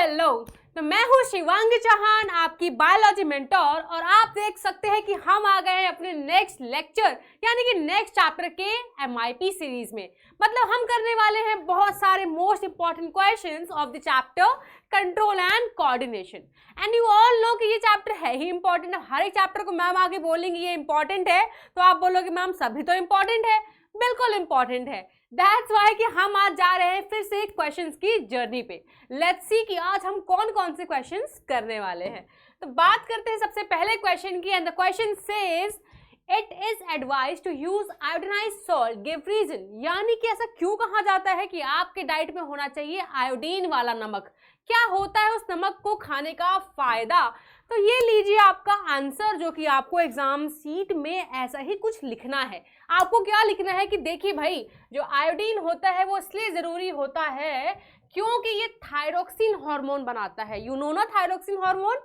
Hello, तो मैं हूँ शिवांगी चौहान, आपकी बायोलॉजी मेंटोर, और आप देख सकते हैं कि हम आ गए हैं अपने नेक्स्ट लेक्चर यानी कि नेक्स्ट चैप्टर के MIP सीरीज में। मतलब हम करने वाले हैं बहुत सारे most important questions of the chapter control and coordination. And you all know कि ये चैप्टर है ही इंपॉर्टेंट। हर एक चैप्टर को मैम आगे बोलेंगी ये इंपॉर्टेंट है, तो आप बोलोगे मैम सभी तो इंपॉर्टेंट है। बिल्कुल इंपॉर्टेंट है। दैट्स वाई कि हम आज जा रहे हैं फिर से क्वेश्चंस की जर्नी पे। लेट्स सी कि आज हम कौन कौन से क्वेश्चंस करने वाले हैं। तो बात करते हैं सबसे पहले क्वेश्चन की, and the question says it is advise to use iodinised salt, give reason. यानी कि ऐसा क्यों कहा जाता है कि आपके डाइट में होना चाहिए आयोडीन वाला नमक, क्या होता है उस नमक को खाने का फायदा। तो ये लीजिए आपका आंसर, जो कि आपको एग्जाम सीट में ऐसा ही कुछ लिखना है। आपको क्या लिखना है कि देखिए भाई, जो आयोडीन होता है वो इसलिए ज़रूरी होता है क्योंकि ये थायरोक्सिन हार्मोन बनाता है। यू नो ना थायरोक्सिन हार्मोन,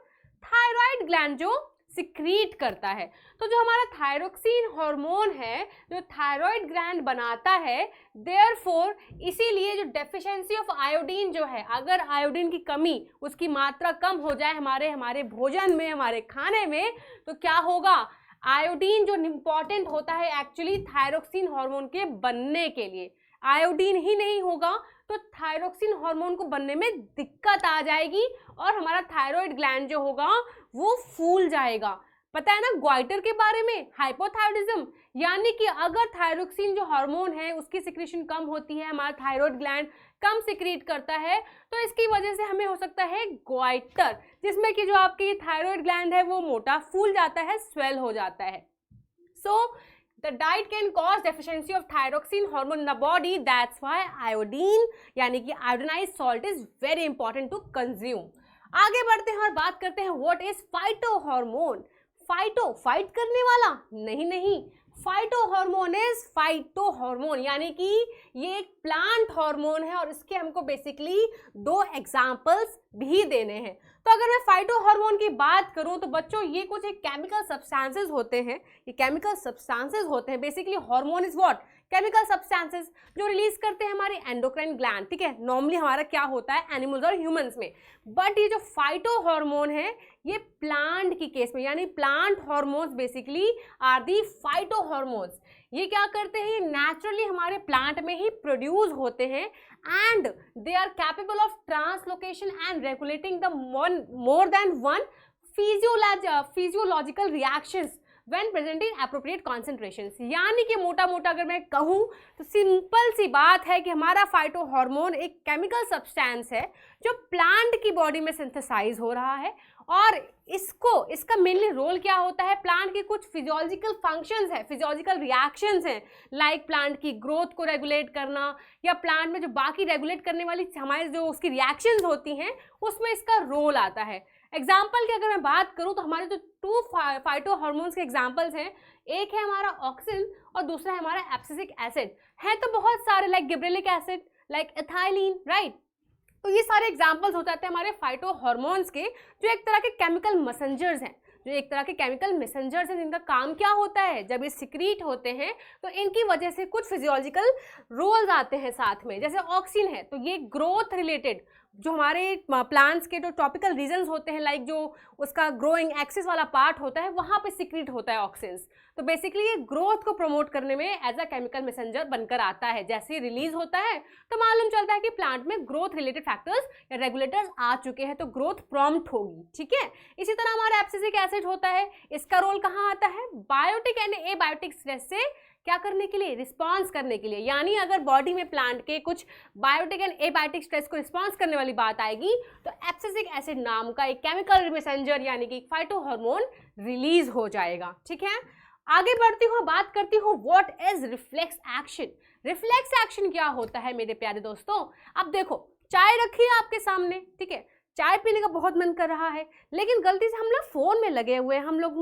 थायराइड ग्लैंड जो सिक्रीट करता है। तो जो हमारा थायरोक्सिन हार्मोन है जो थायराइड ग्लैंड बनाता है, देयरफॉर इसीलिए जो डेफिशिएंसी ऑफ आयोडीन जो है, अगर आयोडीन की कमी, उसकी मात्रा कम हो जाए हमारे भोजन में, हमारे खाने में, तो क्या होगा, आयोडीन जो इम्पॉर्टेंट होता है एक्चुअली थायरोक्सिन हार्मोन के बनने के लिए, आयोडीन ही नहीं होगा तो थायरोक्सिन हार्मोन को बनने में दिक्कत आ जाएगी और हमारा थायराइड ग्लैंड जो होगा वो फूल जाएगा। पता है ना ग्वाइटर के बारे में, हाइपोथायरॉयडिज्म, यानी कि अगर थायरोक्सिन जो हार्मोन है उसकी सिक्रीशन कम होती है, हमारा थायराइड ग्लैंड कम सिक्रीट करता है, तो इसकी वजह से हमें हो सकता है ग्वाइटर, जिसमें कि जो आपकी थायराइड ग्लैंड है वो मोटा फूल जाता है, स्वेल हो जाता है। सो the diet can cause deficiency of thyroxine hormone in the body. That's why iodine यानी कि iodinized salt is very important to consume. आगे बढ़ते हैं और बात करते हैं what is phytohormone. Phyto, fight करने वाला नहीं, phyto hormone is phyto hormone, यानी कि ये एक प्लांट हार्मोन है और इसके हमको बेसिकली 2 एग्जाम्पल्स भी देने हैं। तो अगर मैं फाइटो हार्मोन की बात करूं तो बच्चों ये कुछ एक केमिकल सब्सटेंसेस होते हैं, ये केमिकल सब्सटेंसेस होते हैं। Basically hormone is what, chemical substances जो रिलीज करते हैं हमारे एंडोक्राइन ग्लैंड, ठीक है। नॉर्मली हमारा क्या होता है एनिमल्स और ह्यूमंस में, बट ये जो फाइटो हार्मोन है ये प्लांट की केस में, यानी plant hormones basically are the phytohormones. ये क्या करते हैं, नेचुरली हमारे प्लांट में ही प्रोड्यूस होते हैं and they are capable of translocation and regulating the more than one physiological reactions when present in appropriate concentrations। यानी कि मोटा अगर मैं कहूँ तो सिंपल सी बात है कि हमारा फाइटो हार्मोन एक केमिकल सब्सटेंस है जो प्लांट की बॉडी में सिंथेसाइज हो रहा है, और इसका मेनली रोल क्या होता है, प्लांट के कुछ फिजियोलॉजिकल फंक्शंस है, फिजियोलॉजिकल रिएक्शंस हैं, लाइक प्लांट की ग्रोथ को रेगुलेट करना, या प्लांट में जो बाकी रेगुलेट करने वाली हमारी जो उसकी रिएक्शंस होती हैं उसमें इसका रोल आता है। एग्जाम्पल की अगर मैं बात करूं तो हमारे जो 2 फाइटो हार्मोन्स के एग्जाम्पल्स हैं, एक है हमारा ऑक्सिन और दूसरा है हमारा एब्सिसिक एसिड। है तो बहुत सारे, like gibberellic acid, like ethylene, right. तो ये सारे एग्जाम्पल्स हो जाते हैं हमारे फाइटो हार्मोन्स के, जो एक तरह के केमिकल मैसेंजर्स हैं, जिनका काम क्या होता है, जब ये सिक्रीट होते हैं तो इनकी वजह से कुछ फिजियोलॉजिकल रोल्स आते हैं साथ में। जैसे ऑक्सिन है तो ये ग्रोथ रिलेटेड, जो हमारे प्लांट्स के जो टॉपिकल रीजन्स होते हैं, लाइक जो उसका ग्रोइंग एक्सिस वाला पार्ट होता है वहाँ पे सिक्रीट होता है ऑक्सिन्स। तो बेसिकली ये ग्रोथ को प्रमोट करने में एज अ केमिकल मैसेंजर बनकर आता है। जैसे ही रिलीज होता है तो मालूम चलता है कि प्लांट में ग्रोथ रिलेटेड फैक्टर्स या रेगुलेटर्स आ चुके हैं, तो ग्रोथ प्रॉम्प्ट होगी, ठीक है। इसी तरह हमारा एब्सिसिक एसिड होता है, इसका रोल कहाँ आता है, बायोटिक एंड एबायोटिक स्ट्रेस से क्या करने के लिए, रिस्पॉन्स करने के लिए। यानी अगर बॉडी में प्लांट के कुछ बायोटिक एंड एबायोटिक स्ट्रेस को रिस्पॉन्स करने वाली बात आएगी तो एब्सिसिक एसिड नाम का एक केमिकल मैसेंजर यानी कि फाइटो हार्मोन रिलीज हो जाएगा, ठीक है। आगे बढ़ती हूँ, बात करती हूँ what is reflex action. Reflex action क्या होता है मेरे प्यारे दोस्तों। अब देखो, चाय रखी है आपके सामने, ठीक है, चाय पीने का बहुत मन कर रहा है, लेकिन गलती से हम लोग फोन में लगे हुए हैं, हम लोग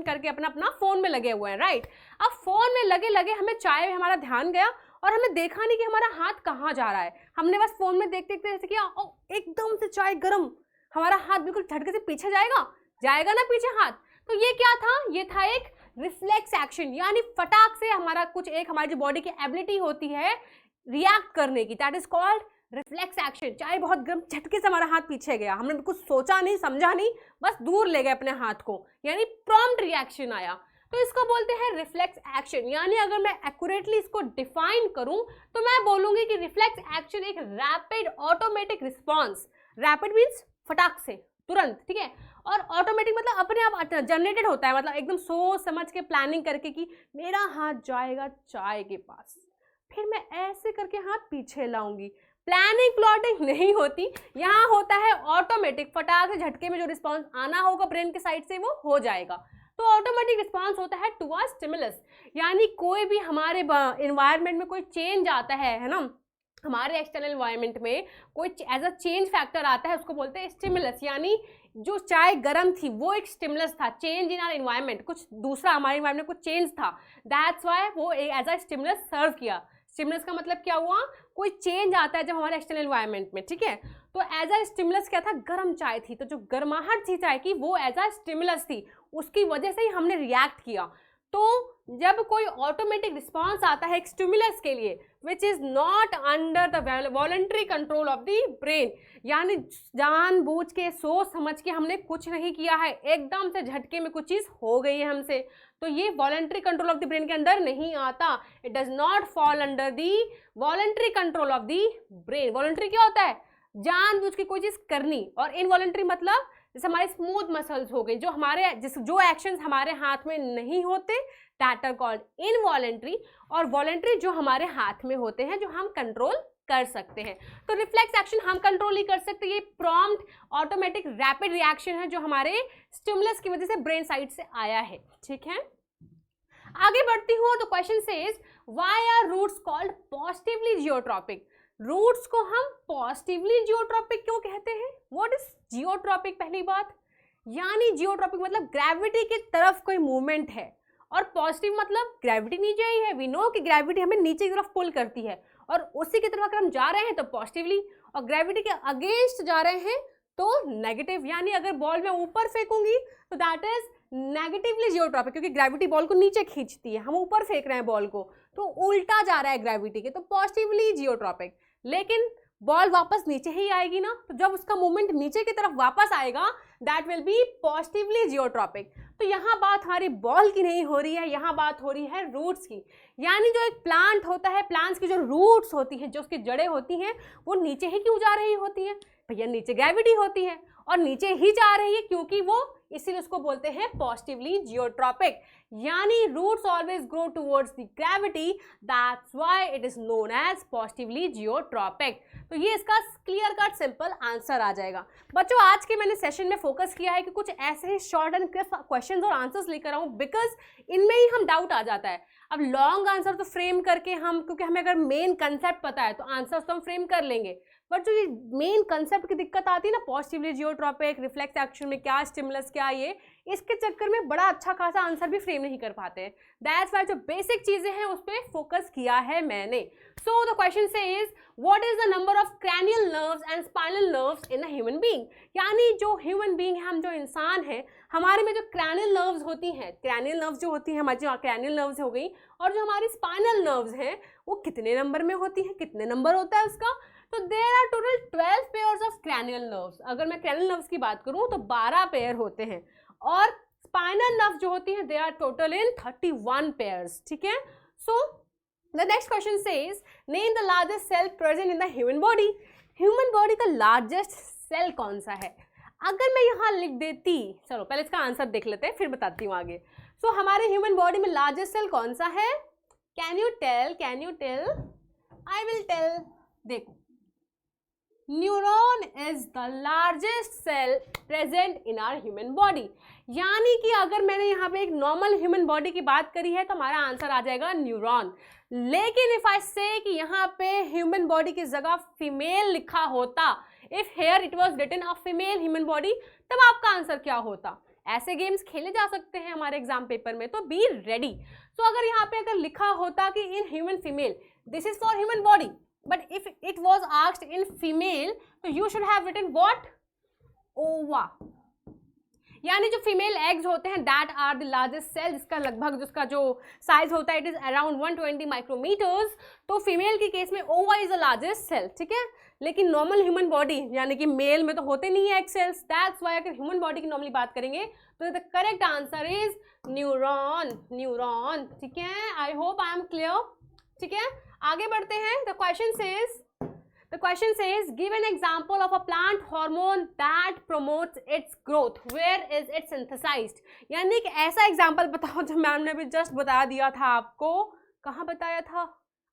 करके अपना फोन में लगे हुए हैं, राइट। अब फोन में लगे हमें चाय में हमारा ध्यान गया और हमें देखा नहीं कि हमारा हाथ कहाँ जा रहा है। हमने बस फोन में देखते ऐसे किया, ओ एकदम से चाय गर्म, हमारा हाथ बिल्कुल झटके से पीछे जाएगा ना पीछे हाथ। तो ये क्या था, ये था एक रिफ्लेक्स एक्शन, यानी फटाक से हमारा कुछ एक हमारी जो बॉडी की एबिलिटी होती है रिएक्ट करने की, that is called reflex action, चाहे बहुत गर्म झटके से हमारा हाथ पीछे गया, हमने कुछ सोचा नहीं समझा नहीं, बस दूर ले गए अपने हाथ को, यानी प्रॉम्प्ट रिएक्शन आया, तो इसको बोलते हैं रिफ्लेक्स एक्शन। यानी अगर मैं एक्यूरेटली इसको डिफाइन करूं तो मैं बोलूंगी कि रिफ्लेक्स एक्शन एक rapid automatic response, rapid means फटाक से, तुरंत, ठीक है, और ऑटोमेटिक मतलब अपने आप जनरेटेड होता है, मतलब एकदम सोच समझ के प्लानिंग करके कि मेरा हाथ जाएगा चाय के पास, फिर मैं ऐसे करके हाथ पीछे लाऊंगी, प्लानिंग प्लॉटिंग नहीं होती, यहाँ होता है ऑटोमेटिक, फटाक से झटके में जो रिस्पॉन्स आना होगा ब्रेन के साइड से वो हो जाएगा। तो ऑटोमेटिक रिस्पॉन्स होता है टू अ स्टिमुलस, यानी कोई भी हमारे इन्वायरमेंट में कोई चेंज आता है ना, हमारे एक्सटर्नल इन्वायरमेंट में कोई एज अ चेंज फैक्टर आता है, उसको बोलते हैं स्टिमुलस। यानी जो चाय गर्म थी वो एक स्टिमुलस था, चेंज इन आवर इन्वायरमेंट, कुछ दूसरा हमारे इन्वायरमेंट में कुछ चेंज था, दैट्स व्हाई वो एज अ स्टिमुलस सर्व किया। स्टिमुलस का मतलब क्या हुआ, कोई चेंज आता है जब हमारे एक्सटर्नल इन्वायरमेंट में, ठीक है, तो एज अ स्टिमुलस क्या था, गर्म चाय थी, तो जो गर्माहट थी चाय की वो एज अ स्टिमुलस थी, उसकी वजह से ही हमने रिएक्ट किया। तो जब कोई ऑटोमेटिक रिस्पॉन्स आता है एक स्टिमुलस के लिए which is not under the voluntary control of the brain, यानी जानबूझ के सोच समझ के हमने कुछ नहीं किया है, एकदम से झटके में कुछ चीज़ हो गई है हमसे, तो ये voluntary control of the brain के अंदर नहीं आता, it does not fall under the voluntary control of the brain. Voluntary क्या होता है, जानबूझ के कोई चीज़ करनी, और इनवॉलंटरी मतलब जैसे हमारे स्मूथ मसल्स हो गए, जो हमारे जो एक्शंस हमारे हाथ में नहीं होते दैट आर कॉल्ड इनवॉलंटरी, और वॉलंटरी जो हमारे हाथ में होते हैं, जो हम कंट्रोल कर सकते हैं। तो रिफ्लेक्स एक्शन हम कंट्रोल नहीं कर सकते, ये प्रॉम्प्ट ऑटोमेटिक रैपिड रिएक्शन है जो हमारे स्टिमुलस की वजह से ब्रेन साइड से आया है, ठीक है। आगे बढ़ती हूँ तो question says why are roots called positively geotropic. Roots को हम पॉजिटिवली जियोट्रॉपिक क्यों कहते हैं, व्हाट इज जियोट्रॉपिक, पहली बात, यानी जियोट्रॉपिक मतलब ग्रेविटी की तरफ कोई मूवमेंट है, और पॉजिटिव मतलब ग्रेविटी नीचे आई है, वी नो कि ग्रेविटी हमें नीचे की तरफ पुल करती है, और उसी की तरफ अगर हम जा रहे हैं तो पॉजिटिवली, और ग्रेविटी के अगेंस्ट जा रहे हैं तो नेगेटिव, यानी अगर बॉल मैं ऊपर फेंकूंगी तो दैट इज नेगेटिवली जियोट्रॉपिक, क्योंकि ग्रेविटी बॉल को नीचे खींचती है, हम ऊपर फेंक रहे हैं बॉल को तो उल्टा जा रहा है ग्रेविटी के, तो पॉजिटिवली जियोट्रॉपिक। लेकिन बॉल वापस नीचे ही आएगी ना, तो जब उसका मूवमेंट नीचे की तरफ वापस आएगा that will be positively geotropic. तो यहाँ बात हमारी बॉल की नहीं हो रही है, यहाँ बात हो रही है रूट्स की, यानी जो एक प्लांट होता है, प्लांट्स की जो रूट्स होती हैं, जो उसकी जड़ें होती हैं, वो नीचे ही क्यों जा रही होती है, भैया नीचे ग्रेविटी होती है, और नीचे ही जा रही है क्योंकि वो, इसीलिए उसको बोलते हैं पॉजिटिवली जियोट्रॉपिक, यानी roots always grow towards the gravity, that's why it is known as positively geotropic. तो ये इसका क्लियर कट सिंपल आंसर आ जाएगा। बच्चों आज के मैंने सेशन में फोकस किया है कि कुछ ऐसे ही शॉर्ट एंड क्रिस्प क्वेश्चंस और आंसर्स लेकर आऊं, बिकॉज इनमें ही हम डाउट आ जाता है। अब लॉन्ग आंसर तो फ्रेम करके हम, क्योंकि हमें अगर मेन कंसेप्ट पता है तो आंसर्स तो हम फ्रेम कर लेंगे, बट जो ये मेन कंसेप्ट की दिक्कत आती है ना, पॉजिटिवली जियोट्रॉपिक, रिफ्लेक्स एक्शन में क्या स्टिमुलस क्या, ये इसके चक्कर में बड़ा अच्छा खासा आंसर भी फ्रेम नहीं कर पाते हैं। दैट्स व्हाई जो बेसिक चीजें हैं उस पर फोकस किया है मैंने। So the question says what is the number of cranial nerves and spinal nerves in a human being, यानी जो ह्यूमन बीइंग है, हम जो इंसान हैं, हमारे में जो क्रैनियल नर्व्स होती हैं, क्रैनियल नर्व्स जो होती हैं हमारी, जो क्रैनियल नर्व्स हो गई, और जो हमारी स्पाइनल नर्व्स हैं वो कितने नंबर में होती हैं, कितने नंबर होता है उसका, तो there are total 12 pairs of cranial nerves. अगर मैं क्रैनियल नर्व्स की बात करूं तो 12 पेयर होते हैं, और स्पाइनल नर्व जो होती है they are total in 31 pairs, ठीक है। So the next question says name the largest cell present in the human body. Human body का लार्जेस्ट सेल कौन सा है, अगर मैं यहाँ लिख देती, चलो पहले इसका आंसर देख लेते हैं फिर बताती हूँ आगे। सो हमारे ह्यूमन बॉडी में लार्जेस्ट सेल कौन सा है, can you tell, I will tell. देखो, neuron is the largest cell present in our human body, यानी कि अगर मैंने यहाँ पे एक नॉर्मल ह्यूमन बॉडी की बात करी है तो हमारा आंसर आ जाएगा न्यूरॉन। लेकिन इफ आई से कि यहाँ पे ह्यूमन बॉडी की जगह फीमेल लिखा होता, if here it was written a female human body, तब आपका आंसर क्या होता। ऐसे गेम्स खेले जा सकते हैं हमारे एग्जाम पेपर में, तो बी रेडी। तो अगर यहाँ पे अगर लिखा होता कि in human female, this is for human body, but if it was asked in female, so you should have written what, ova, यानी जो फीमेल एग्स होते हैं that are the largest cell, जिसका लगभग जिसका जो साइज होता है इट इज अराउंड 120 माइक्रोमीटर्स। तो फीमेल के केस में ova is the largest cell, ठीक है। लेकिन नॉर्मल ह्यूमन बॉडी यानी कि मेल में तो होते नहीं है एग सेल्स, दैट्स व्हाई अगर ह्यूमन बॉडी की नॉर्मली बात करेंगे तो the correct answer is neuron, neuron, ठीक है। I hope I am clear, ठीक है। आगे बढ़ते हैं। The question says give an example of a plant hormone that promotes its growth. Where is it synthesized? यानी कि ऐसा एग्जाम्पल बताओ जो मैम ने भी जस्ट बता दिया था आपको। कहाँ बताया था?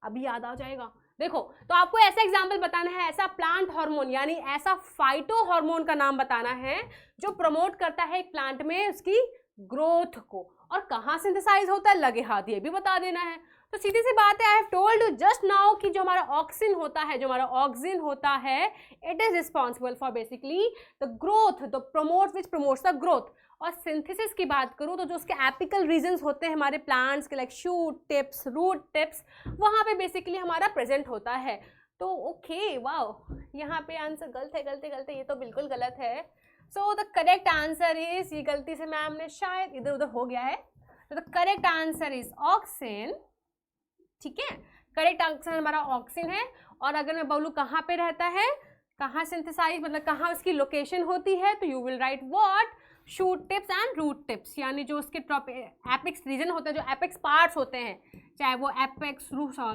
अभी याद आ जाएगा। देखो, तो आपको ऐसा एग्जाम्पल बताना है, ऐसा प्लांट हार्मोन यानी ऐसा फाइटो हार्मोन का नाम बताना है जो प्रमोट करता है एक प्लांट में उसकी ग्रोथ को, और कहाँ सिंथेसाइज होता है लगे हाथ ये भी बता देना है। तो सीधी सी बात है, I have told you just now कि जो हमारा ऑक्सिन होता है, जो हमारा ऑक्सिन होता है, it is responsible for basically the growth, the promote which promotes the growth. और सिंथेसिस की बात करूँ तो जो उसके एपिकल रीजन्स होते हैं हमारे प्लांट्स के, like shoot tips, root tips, वहाँ पे बेसिकली हमारा प्रेजेंट होता है। तो ओके, वाओ, यहाँ पे आंसर गलत है, ये तो बिल्कुल गलत है। So the correct answer is, ये गलती से मैम ने शायद इधर उधर हो गया है, तो the correct answer is auxin, ठीक है। करेक्ट आंसर हमारा ऑक्सिन है। और अगर मैं बोलूँ कहाँ पे रहता है, कहाँ सिंथेसाइज मतलब कहाँ उसकी लोकेशन होती है, तो you will write what, shoot tips and root tips, यानी जो उसके एपेक्स रीजन होते हैं, जो एपेक्स पार्ट्स होते हैं, चाहे वो एपेक्स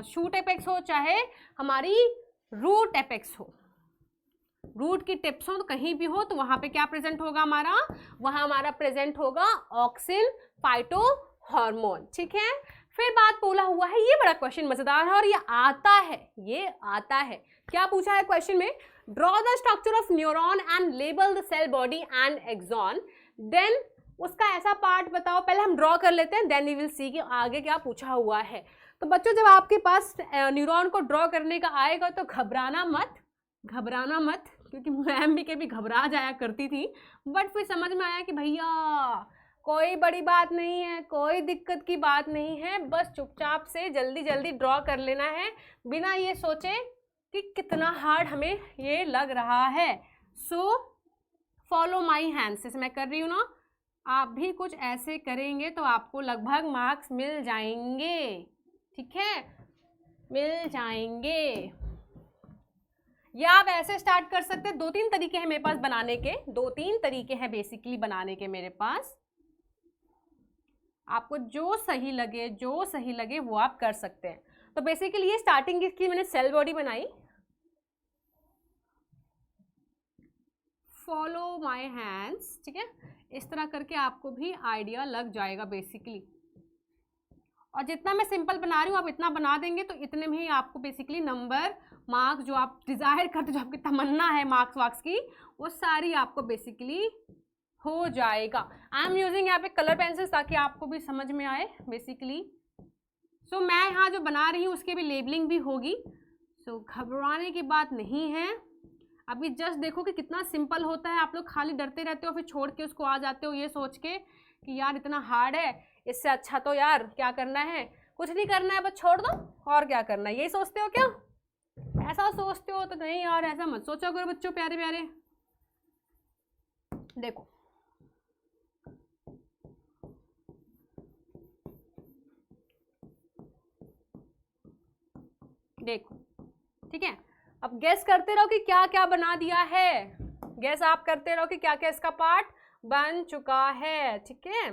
शूट एपेक्स हो चाहे हमारी रूट एपेक्स हो, रूट की टिप्स हो, तो कहीं भी हो, तो वहाँ पे क्या प्रेजेंट होगा हमारा, वहाँ हमारा प्रेजेंट होगा ऑक्सिन फाइटो हार्मोन, ठीक है। फिर बात बोला हुआ है, ये बड़ा क्वेश्चन मजेदार है और ये आता है। क्या पूछा है क्वेश्चन में, draw the structure of neuron and label the cell body and axon, then उसका ऐसा पार्ट बताओ। पहले हम ड्रॉ कर लेते हैं, देन वी विल सी कि आगे क्या पूछा हुआ है। तो बच्चों, जब आपके पास न्यूरॉन को ड्रॉ करने का आएगा तो घबराना मत, क्योंकि मैम भी कभी घबरा जाया करती थी, बट फिर समझ में आया कि भैया कोई बड़ी बात नहीं है, कोई दिक्कत की बात नहीं है, बस चुपचाप से जल्दी जल्दी ड्रॉ कर लेना है बिना ये सोचे कि कितना हार्ड हमें ये लग रहा है। सो फॉलो माई हैंड्स, जैसे मैं कर रही हूँ ना, आप भी कुछ ऐसे करेंगे तो आपको लगभग मार्क्स मिल जाएंगे, ठीक है, मिल जाएंगे। या आप ऐसे स्टार्ट कर सकते हैं, 2-3 तरीके हैं मेरे पास बनाने के, 2-3 तरीके हैं बेसिकली बनाने के मेरे पास। आपको जो सही लगे वो आप कर सकते हैं। तो बेसिकली ये स्टार्टिंग इसकी मैंने सेल बॉडी बनाई, फॉलो माय हैंड्स, ठीक है। इस तरह करके आपको भी आइडिया लग जाएगा बेसिकली। और जितना मैं सिंपल बना रही हूँ आप इतना बना देंगे तो इतने में ही आपको बेसिकली नंबर, मार्क्स जो आप डिजायर करते, जो आपकी तमन्ना है मार्क्स वार्क्स की, वो सारी आपको बेसिकली हो जाएगा। आई एम यूजिंग यहाँ पे कलर पेंसिल्स ताकि आपको भी समझ में आए बेसिकली। सो मैं यहाँ जो बना रही हूँ उसकी भी लेबलिंग भी होगी, सो घबराने की बात नहीं है। अभी जस्ट देखो कि कितना सिंपल होता है, आप लोग खाली डरते रहते हो, फिर छोड़ के उसको आ जाते हो ये सोच के कि यार इतना हार्ड है, इससे अच्छा तो यार क्या करना है, कुछ नहीं करना है, बस छोड़ दो, और क्या करना है, यही सोचते हो क्या? ऐसा सोचते हो तो नहीं यार, ऐसा मत सोचो करो बच्चों प्यारे प्यारे। देखो देखो, ठीक है। अब गैस करते रहो कि क्या क्या बना दिया है, गैस आप करते रहो कि क्या क्या इसका पार्ट बन चुका है, ठीक है।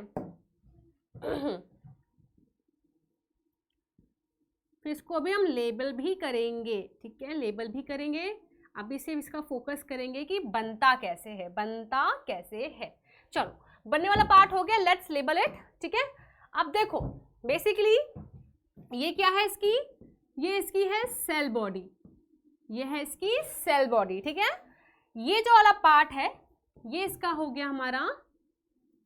फिर इसको अभी हम लेबल भी करेंगे, ठीक है, लेबल भी करेंगे। अभी सिर्फ इसका फोकस करेंगे कि बनता कैसे है, चलो बनने वाला पार्ट हो गया, लेट्स लेबल इट, ठीक है। अब देखो बेसिकली ये क्या है, ये इसकी है सेल बॉडी, ये है इसकी सेल बॉडी, ठीक है। ये जो वाला पार्ट है ये इसका हो गया हमारा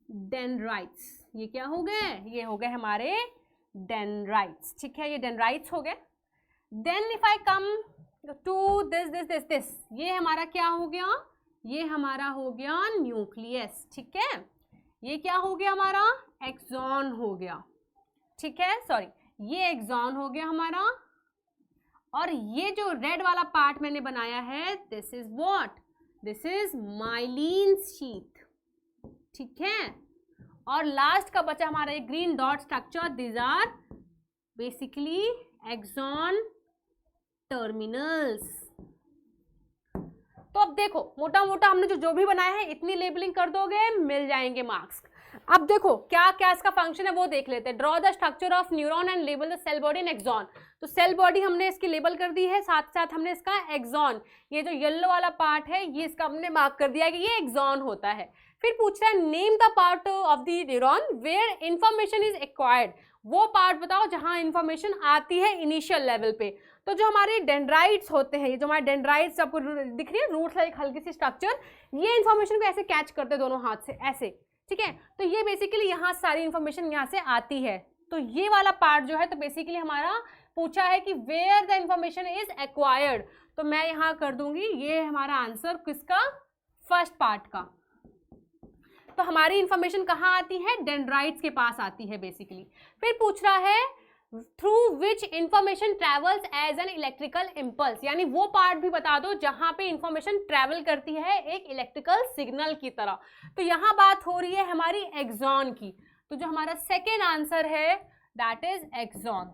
डेंड्राइट्स, ये क्या हो गए, ये हो गए हमारे डेंड्राइट्स, ठीक है, ये डेंड्राइट्स हो गए। Then if I come to this, ये हमारा क्या हो गया, ये हमारा हो गया न्यूक्लियस, ठीक है। ये क्या हो गया हमारा, एक्सॉन हो गया, ठीक है, सॉरी ये एक्सॉन हो गया हमारा। और ये जो रेड वाला पार्ट मैंने बनाया है, this is what, this is myelin sheath, ठीक है। और लास्ट का बचा हमारा एक green dot structure, these are basically axon terminals. तो अब देखो मोटा मोटा हमने जो भी बनाया है इतनी लेबलिंग कर दोगे, मिल जाएंगे मार्क्स। अब देखो क्या क्या इसका फंक्शन है वो देख लेते हैं। Draw the structure of neuron and label the cell body in axon. तो सेल बॉडी हमने इसकी लेबल कर दी है, साथ साथ हमने इसका एक्सॉन, ये जो येलो वाला पार्ट है ये इसका हमने मार्क कर दिया है कि ये एक्सॉन होता है। फिर पूछ रहा है name the part of the neuron where information is acquired. वो पार्ट बताओ जहां इंफॉर्मेशन आती है इनिशियल लेवल पे। तो जो हमारे डेंड्राइट्स होते हैं, ये जो हमारे डेंड्राइट्स आपको दिख रही है, रूट्स है एक हल्की सी स्ट्रक्चर, ये इंफॉर्मेशन को ऐसे कैच करते हैं दोनों हाथ से ऐसे, ठीक है। तो ये बेसिकली यहाँ सारी इंफॉर्मेशन यहाँ से आती है। तो ये वाला पार्ट जो है तो बेसिकली हमारा पूछा है कि where the information is acquired, तो मैं यहाँ कर दूंगी ये हमारा आंसर किसका, फर्स्ट पार्ट का। तो हमारी इंफॉर्मेशन कहाँ आती है, डेंड्राइट्स के पास आती है बेसिकली। फिर पूछ रहा है through which information travels as an electrical impulse, यानी वो पार्ट भी बता दो जहां पे इंफॉर्मेशन ट्रेवल करती है एक इलेक्ट्रिकल सिग्नल की तरह। तो यहाँ बात हो रही है हमारी एक्सॉन की, तो जो हमारा सेकेंड आंसर है दैट इज एक्सॉन,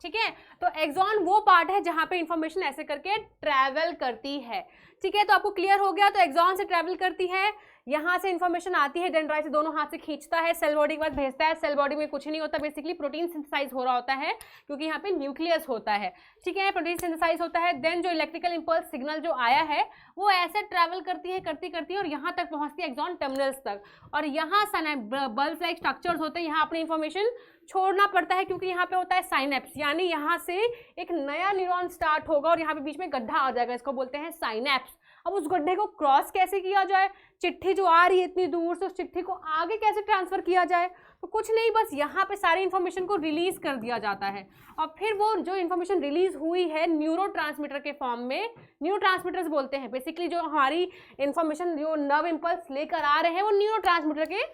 ठीक है। तो एक्सॉन वो पार्ट है जहां पे इंफॉर्मेशन ऐसे करके ट्रैवल करती है, ठीक है। तो आपको क्लियर हो गया, तो एक्सॉन से ट्रैवल करती है, यहाँ से इंफॉर्मेशन आती है, डेंड्राइट से दोनों हाथ से खींचता है, सेल बॉडी के बाद भेजता है। सेल बॉडी में कुछ नहीं होता, बेसिकली प्रोटीन सिंथेसाइज हो रहा होता है क्योंकि यहाँ पे न्यूक्लियस होता है, ठीक है, प्रोटीन सिंथेसाइज होता है। देन जो इलेक्ट्रिकल इंपल्स सिग्नल जो आया है वो ऐसे ट्रैवल करती है और यहाँ तक पहुँचती है एक्सॉन टर्मिनल्स तक। और यहाँ बल्ब लाइक स्ट्रक्चर्स होते हैं, यहाँ अपनी इंफॉर्मेशन छोड़ना पड़ता है क्योंकि यहाँ पे होता है साइनेप्स, यानी यहाँ से एक नया न्यूरॉन स्टार्ट होगा और यहाँ पे बीच में गड्ढा आ जाएगा, इसको बोलते हैं साइनेप्स। अब उस गड्ढे को क्रॉस कैसे किया जाए, चिट्ठी जो आ रही है इतनी दूर से उस चिट्ठी को आगे कैसे ट्रांसफर किया जाए, तो कुछ नहीं, बस यहाँ पे सारी इन्फॉर्मेशन को रिलीज कर दिया जाता है। और फिर वो जो इन्फॉर्मेशन रिलीज हुई है न्यूरोट्रांसमीटर के फॉर्म में, न्यूरोट्रांसमीटर्स बोलते हैं बेसिकली, जो हमारी इन्फॉर्मेशन जो नर्व इम्पल्स लेकर आ रहे हैं वो न्यूरोट्रांसमीटर के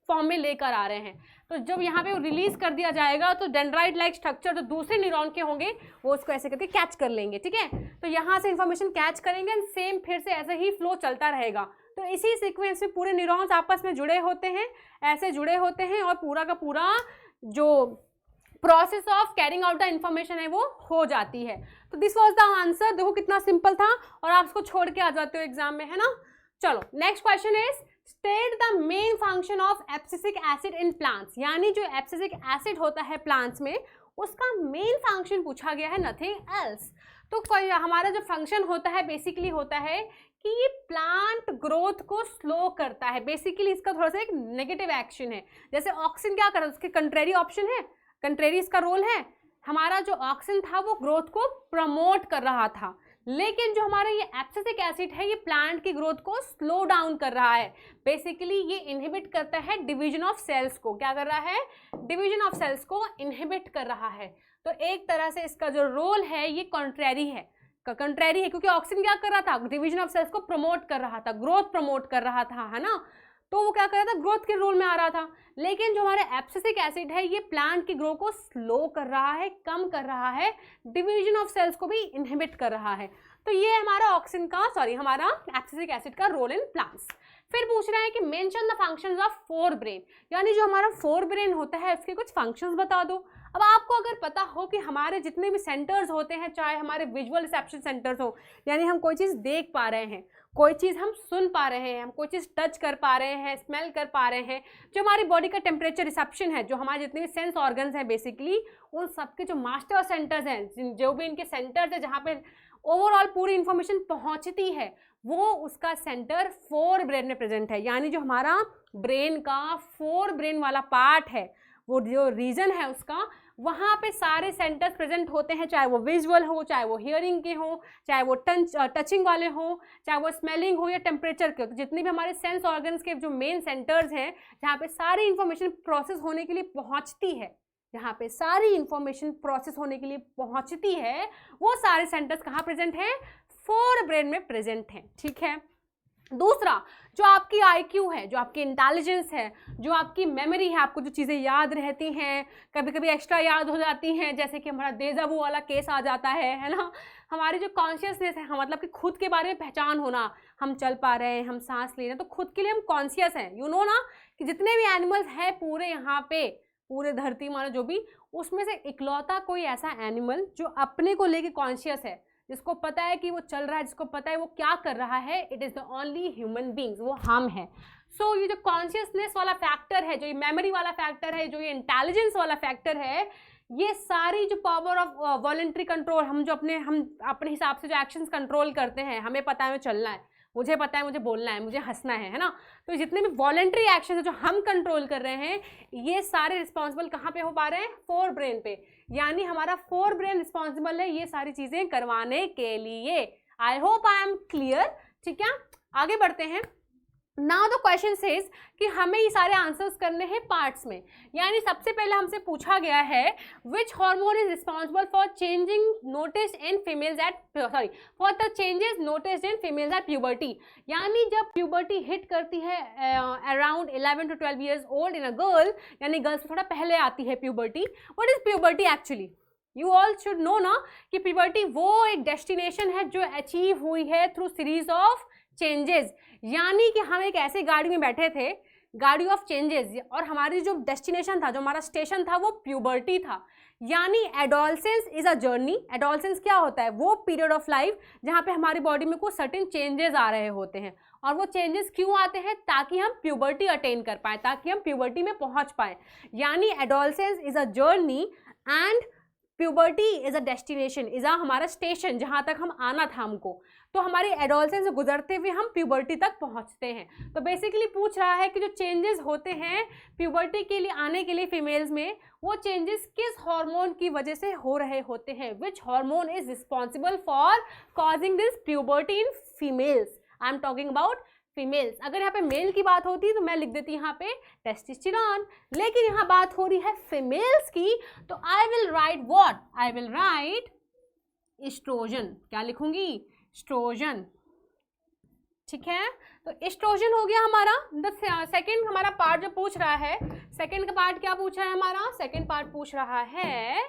फॉर्म में लेकर आ रहे हैं। तो जब यहाँ पे रिलीज कर दिया जाएगा तो डेंड्राइट लाइक स्ट्रक्चर जो दूसरे न्यूरॉन के होंगे वो उसको ऐसे करके कैच कर लेंगे, ठीक है। तो यहाँ से इन्फॉर्मेशन कैच करेंगे एंड सेम फिर से ऐसे ही फ्लो चलता रहेगा। तो इसी सीक्वेंस में पूरे न्यूरॉन्स आपस में जुड़े होते हैं, ऐसे जुड़े होते हैं और पूरा का पूरा जो process of carrying out the information है वो हो जाती है। तो दिस वॉज द आंसर। देखो कितना सिंपल था और आप इसको छोड़ के आ जाते हो एग्जाम में, है ना। चलो next question is state the main function of abscisic acid in plants, यानी जो एब्सिसिक एसिड होता है प्लांट्स में उसका मेन फंक्शन पूछा गया है, नथिंग एल्स। तो हमारा जो फंक्शन होता है बेसिकली होता है कि ये प्लांट ग्रोथ को स्लो करता है, बेसिकली इसका थोड़ा सा एक नेगेटिव एक्शन है। जैसे ऑक्सीजन क्या कर रहा है, उसके कंट्रेरी ऑप्शन है, कंट्रेरी इसका रोल है। हमारा जो ऑक्सीजन था वो ग्रोथ को प्रमोट कर रहा था, लेकिन जो हमारा ये एब्सिसिक एसिड है ये प्लांट की ग्रोथ को स्लो डाउन कर रहा है। बेसिकली ये इनहिबिट करता है डिवीजन ऑफ सेल्स को, क्या कर रहा है, डिवीजन ऑफ सेल्स को इनहिबिट कर रहा है। तो एक तरह से इसका जो रोल है ये कंट्रेरी है, क्योंकि ऑक्सीजन क्या कर रहा था, डिवीजन ऑफ सेल्स को प्रमोट कर रहा था, ग्रोथ प्रमोट कर रहा था, है ना। तो वो क्या कर रहा था, ग्रोथ के रोल में आ रहा था। लेकिन जो हमारा एब्सिसिक एसिड है ये प्लांट की ग्रोथ को स्लो कर रहा है, कम कर रहा है, डिवीजन ऑफ सेल्स को भी इनहिबिट कर रहा है। तो ये हमारा हमारा एब्सिसिक एसिड का रोल इन प्लांट्स। फिर पूछ रहा है कि mention the functions of fore brain, यानी जो हमारा फोर ब्रेन होता है उसके कुछ फंक्शंस बता दो। अब आपको अगर पता हो कि हमारे जितने भी सेंटर्स होते हैं, चाहे हमारे विजुअल रिसेप्शन सेंटर्स हो, यानी हम कोई चीज़ देख पा रहे हैं, कोई चीज़ हम सुन पा रहे हैं, हम कोई चीज़ टच कर पा रहे हैं, स्मेल कर पा रहे हैं, जो हमारी बॉडी का टेम्परेचर रिसेप्शन है, जो हमारे जितने भी सेंस ऑर्गन्स हैं बेसिकली, उन सबके जो मास्टर सेंटर्स हैं, जो भी इनके सेंटर्स है जहाँ पे ओवरऑल पूरी इंफॉर्मेशन पहुँचती है, वो उसका सेंटर फोर ब्रेन में प्रेजेंट है। यानी जो हमारा ब्रेन का फोर ब्रेन वाला पार्ट है, वो जो रीजन है उसका, वहाँ पे सारे सेंटर्स प्रेजेंट होते हैं, चाहे वो विजुअल हो, चाहे वो हियरिंग के हो, चाहे वो टचिंग वाले हो, चाहे वो स्मेलिंग हो या टेम्परेचर के हो। तो जितने भी हमारे सेंस ऑर्गन्स के जो मेन सेंटर्स हैं जहाँ पे सारी इंफॉर्मेशन प्रोसेस होने के लिए पहुँचती है, जहाँ पे सारी इंफॉर्मेशन प्रोसेस होने के लिए पहुँचती है, वो सारे सेंटर्स कहाँ प्रेजेंट हैं, फोर ब्रेन में प्रेजेंट हैं, ठीक है। दूसरा, जो आपकी IQ है, जो आपकी इंटेलिजेंस है, जो आपकी मेमोरी है, आपको जो चीज़ें याद रहती हैं, कभी कभी एक्स्ट्रा याद हो जाती हैं, जैसे कि हमारा डेजा वू वाला केस आ जाता है ना। हमारी जो कॉन्शियसनेस है, मतलब कि खुद के बारे में पहचान होना, हम चल पा रहे हैं, हम सांस ले रहे हैं, तो खुद के लिए हम कॉन्शियस हैं। यू नो ना कि जितने भी एनिमल्स हैं पूरे यहाँ पे, पूरे धरती मानो जो भी, उसमें से इकलौता कोई ऐसा एनिमल जो अपने को लेके कॉन्शियस है, जिसको पता है कि वो चल रहा है, जिसको पता है वो क्या कर रहा है, it is the only human beings, वो हम है। सो ये जो कॉन्शियसनेस वाला फैक्टर है, जो ये मेमोरी वाला फैक्टर है, जो ये इंटेलिजेंस वाला फैक्टर है, ये सारी जो पावर ऑफ वॉलंटरी कंट्रोल, हम अपने हिसाब से जो एक्शंस कंट्रोल करते हैं, हमें पता है हमें चलना है, मुझे पता है मुझे बोलना है, मुझे हंसना है ना, तो जितने भी वॉलंटरी एक्शन है जो हम कंट्रोल कर रहे हैं, ये सारे रिस्पॉन्सिबल कहाँ पे हो पा रहे हैं? फोर ब्रेन पे। यानी हमारा फोर ब्रेन रिस्पॉन्सिबल है ये सारी चीजें करवाने के लिए। I hope I am clear. ठीक है, आगे बढ़ते हैं। नाउ द क्वेश्चन सेज कि हमें ये सारे आंसर्स करने हैं पार्ट्स में। यानी सबसे पहले हमसे पूछा गया है which hormone is responsible for changing notice in females at for the changes noticed in females at puberty. यानी जब प्यूबर्टी हिट करती है around 11 to 12 years old in a girl, यानी गर्ल्स से थोड़ा पहले आती है puberty. What is puberty actually? You all should know ना कि प्यूबर्टी वो एक डेस्टिनेशन है जो अचीव हुई है थ्रू सीरीज ऑफ चेंजेस। यानी कि हम एक ऐसी गाड़ी में बैठे थे, गाड़ी ऑफ चेंजेस, और हमारी जो डेस्टिनेशन था, जो हमारा स्टेशन था, वो प्यूबर्टी था। यानी adolescence is a journey. Adolescence क्या होता है? वो पीरियड ऑफ लाइफ जहाँ पे हमारी बॉडी में कुछ सर्टेन चेंजेस आ रहे होते हैं। और वो चेंजेस क्यों आते हैं? ताकि हम प्यूबर्टी अटेन कर पाए, ताकि हम प्यूबर्टी में पहुंच पाए। यानी adolescence is a journey and puberty is a destination, is a हमारा स्टेशन जहाँ तक हम आना था हमको। तो हमारी एडोलसेंस से गुजरते हुए हम प्यूबर्टी तक पहुँचते हैं। तो बेसिकली पूछ रहा है कि जो चेंजेस होते हैं प्यूबर्टी के लिए आने के लिए फीमेल्स में, वो चेंजेस किस हार्मोन की वजह से हो रहे होते हैं? विच hormone is responsible for causing this puberty in females? I am talking about females. अगर यहाँ पे मेल की बात होती तो मैं लिख देती यहाँ पे टेस्टोस्टेरोन, लेकिन यहाँ बात हो रही है फीमेल्स की, तो I will write what? I will write estrogen. क्या लिखूंगी? एस्ट्रोजन। ठीक है, तो एस्ट्रोजन हो गया हमारा। सेकंड हमारा पार्ट जो पूछ रहा है, सेकंड का पार्ट क्या पूछा है हमारा? सेकंड पार्ट पूछ रहा है